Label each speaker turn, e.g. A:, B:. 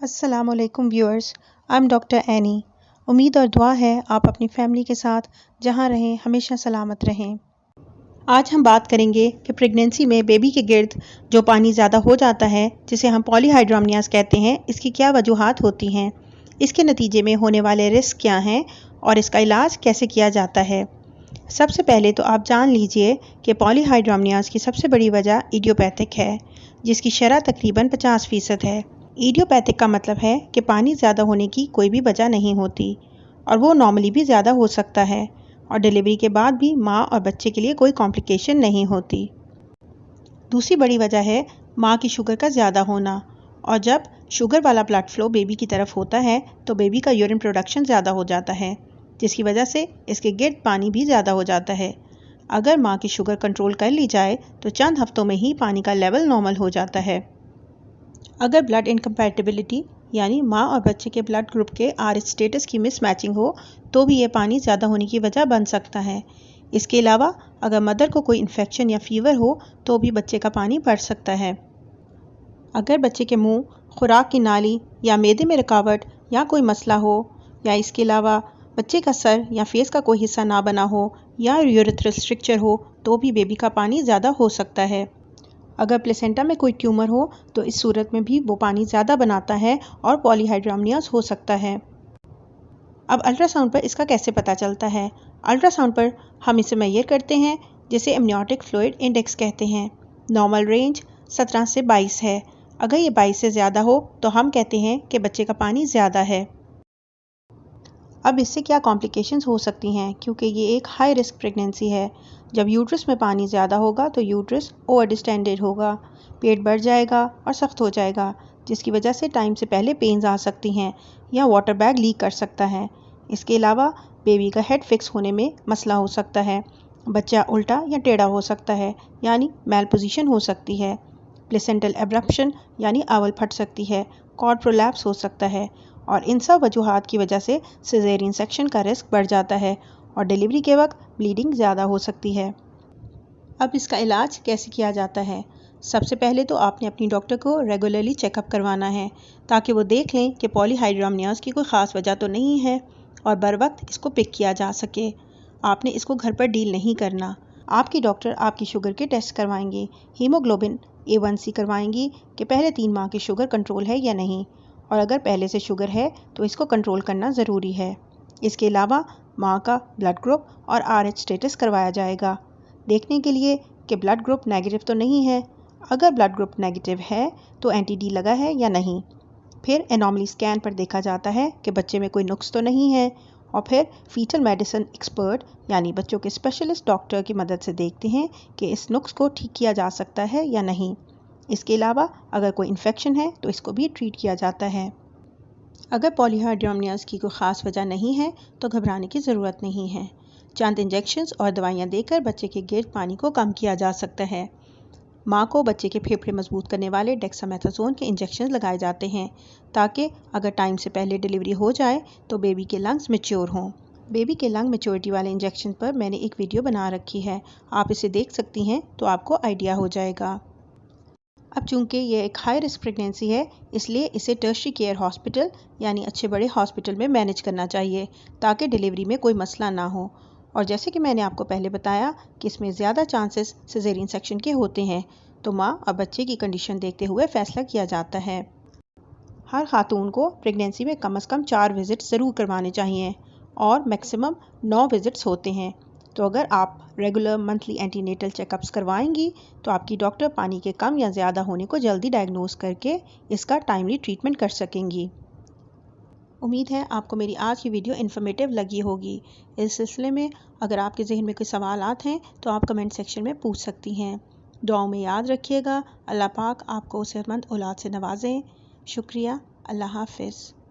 A: अस्सलाम वालेकुम viewers, I am doctor any. उम्मीद और दुआ है आप अपनी फैमिली के साथ जहां रहें हमेशा सलामत रहें। आज हम बात करेंगे कि प्रेगनेंसी में बेबी के गिर्द जो पानी ज़्यादा हो जाता है जिसे हम पॉलीहाइड्रोमनियास कहते हैं, इसकी क्या वजूहात होती हैं, इसके नतीजे में होने वाले रिस्क क्या हैं और इसका इलाज कैसे किया जाता है। सबसे पहले तो आप जान लीजिए कि पॉलीहाइड्रोमनियास की सबसे बड़ी वजह इडियोपैथिक है, जिसकी शरह तकरीबन 50% है। इडियोपैथिक का मतलब है कि पानी ज़्यादा होने की कोई भी वजह नहीं होती और वो नॉर्मली भी ज़्यादा हो सकता है और डिलीवरी के बाद भी माँ और बच्चे के लिए कोई कॉम्प्लिकेशन नहीं होती। दूसरी बड़ी वजह है माँ की शुगर का ज़्यादा होना, और जब शुगर वाला ब्लड फ्लो बेबी की तरफ होता है तो बेबी का यूरिन प्रोडक्शन ज़्यादा हो जाता है, जिसकी वजह से इसके गिर्द पानी भी ज़्यादा हो जाता है। अगर माँ की शुगर कंट्रोल कर ली जाए तो चंद हफ्तों में ही पानी का लेवल नॉर्मल हो जाता है। अगर ब्लड इनकम्पैटिबिलिटी यानी माँ और बच्चे के ब्लड ग्रुप के RH स्टेटस की मिसमैचिंग हो तो भी ये पानी ज़्यादा होने की वजह बन सकता है। इसके अलावा अगर मदर को कोई इन्फेक्शन या फीवर हो तो भी बच्चे का पानी बढ़ सकता है। अगर बच्चे के मुंह, खुराक की नाली या मैदे में रुकावट या कोई मसला हो, या इसके अलावा बच्चे का सर या फेस का कोई हिस्सा ना बना हो या यूरेथ्रल स्ट्रक्चर हो तो भी बेबी का पानी ज़्यादा हो सकता है। अगर प्लेसेंटा में कोई ट्यूमर हो तो इस सूरत में भी वो पानी ज़्यादा बनाता है और पॉलीहाइड्रोमनियास हो सकता है। अब अल्ट्रासाउंड पर इसका कैसे पता चलता है? अल्ट्रासाउंड पर हम इसे मेजर करते हैं, जिसे एमनियोटिक फ्लूइड इंडेक्स कहते हैं। नॉर्मल रेंज 17 से 22 है। अगर ये 22 से ज़्यादा हो तो हम कहते हैं कि बच्चे का पानी ज़्यादा है। अब इससे क्या कॉम्प्लिकेशंस हो सकती हैं, क्योंकि ये एक हाई रिस्क प्रेगनेंसी है। जब यूट्रस में पानी ज़्यादा होगा तो यूट्रस ओवर डिस्टेंडेड होगा, पेट बढ़ जाएगा और सख्त हो जाएगा, जिसकी वजह से टाइम से पहले पेन्स आ सकती हैं या वाटर बैग लीक कर सकता है। इसके अलावा बेबी का हेड फिक्स होने में मसला हो सकता है, बच्चा उल्टा या टेढ़ा हो सकता है यानी मैल पोजीशन हो सकती है, प्लेसेंटल एब्रप्शन यानी आवल फट सकती है, कॉर्ड प्रोलैप्स हो सकता है, और इन सब वजूहात की वजह से सिजेरियन सेक्शन का रिस्क बढ़ जाता है और डिलीवरी के वक्त ब्लीडिंग ज़्यादा हो सकती है। अब इसका इलाज कैसे किया जाता है? सबसे पहले तो आपने अपनी डॉक्टर को रेगुलरली चेकअप करवाना है ताकि वो देख लें कि पॉलीहाइड्रोमनियास की कोई ख़ास वजह तो नहीं है और बर वक्त इसको पिक किया जा सके। आपने इसको घर पर डील नहीं करना। आपकी डॉक्टर आपकी शुगर के टेस्ट करवाएंगी, हीमोग्लोबिन A1C करवाएंगी कि पहले 3 माह की शुगर कंट्रोल है या नहीं, और अगर पहले से शुगर है तो इसको कंट्रोल करना ज़रूरी है। इसके अलावा माँ का ब्लड ग्रुप और RH स्टेटस करवाया जाएगा, देखने के लिए कि ब्लड ग्रुप नेगेटिव तो नहीं है। अगर ब्लड ग्रुप नेगेटिव है तो NTD लगा है या नहीं। फिर एनॉमली स्कैन पर देखा जाता है कि बच्चे में कोई नुक्स तो नहीं है, और फिर फीटल मेडिसिन एक्सपर्ट यानी बच्चों के स्पेशलिस्ट डॉक्टर की मदद से देखते हैं कि इस नुक्स को ठीक किया जा सकता है या नहीं। इसके अलावा अगर कोई इन्फेक्शन है तो इसको भी ट्रीट किया जाता है। अगर पॉलीहाइड्रोमनियास की कोई ख़ास वजह नहीं है तो घबराने की ज़रूरत नहीं है। चंद इंजेक्शंस और दवाइयाँ देकर बच्चे के गिर्द पानी को कम किया जा सकता है। माँ को बच्चे के फेफड़े मजबूत करने वाले डेक्सामेथासोन के इंजेक्शन लगाए जाते हैं ताकि अगर टाइम से पहले डिलीवरी हो जाए तो बेबी के लंग्स मैच्योर हों। बेबी के लंग मैच्योरिटी वाले इंजेक्शन पर मैंने एक वीडियो बना रखी है, आप इसे देख सकती हैं तो आपको आइडिया हो जाएगा। अब चूंकि ये एक हाई रिस्क प्रेगनेंसी है, इसलिए इसे टर्शरी केयर हॉस्पिटल यानी अच्छे बड़े हॉस्पिटल में मैनेज करना चाहिए ताकि डिलीवरी में कोई मसला ना हो। और जैसे कि मैंने आपको पहले बताया कि इसमें ज़्यादा चांसेस सिजेरियन सेक्शन के होते हैं, तो माँ और बच्चे की कंडीशन देखते हुए फ़ैसला किया जाता है। हर खातून को प्रेगनेंसी में कम से कम 4 विज़िट ज़रूर करवाने चाहिए और मैक्सिमम 9 विज़िट्स होते हैं। तो अगर आप रेगुलर मंथली एंटीनेटल चेकअप्स करवाएंगी तो आपकी डॉक्टर पानी के कम या ज़्यादा होने को जल्दी डायग्नोस करके इसका टाइमली ट्रीटमेंट कर सकेंगी। उम्मीद है आपको मेरी आज की वीडियो इन्फॉर्मेटिव लगी होगी। इस सिलसिले में अगर आपके जहन में कोई सवालात हैं तो आप कमेंट सेक्शन में पूछ सकती हैं। दुआओं में याद रखिएगा। अल्लाह पाक आपको सेहतमंद औलाद से नवाजें। शुक्रिया। अल्लाह हाफ़िज़।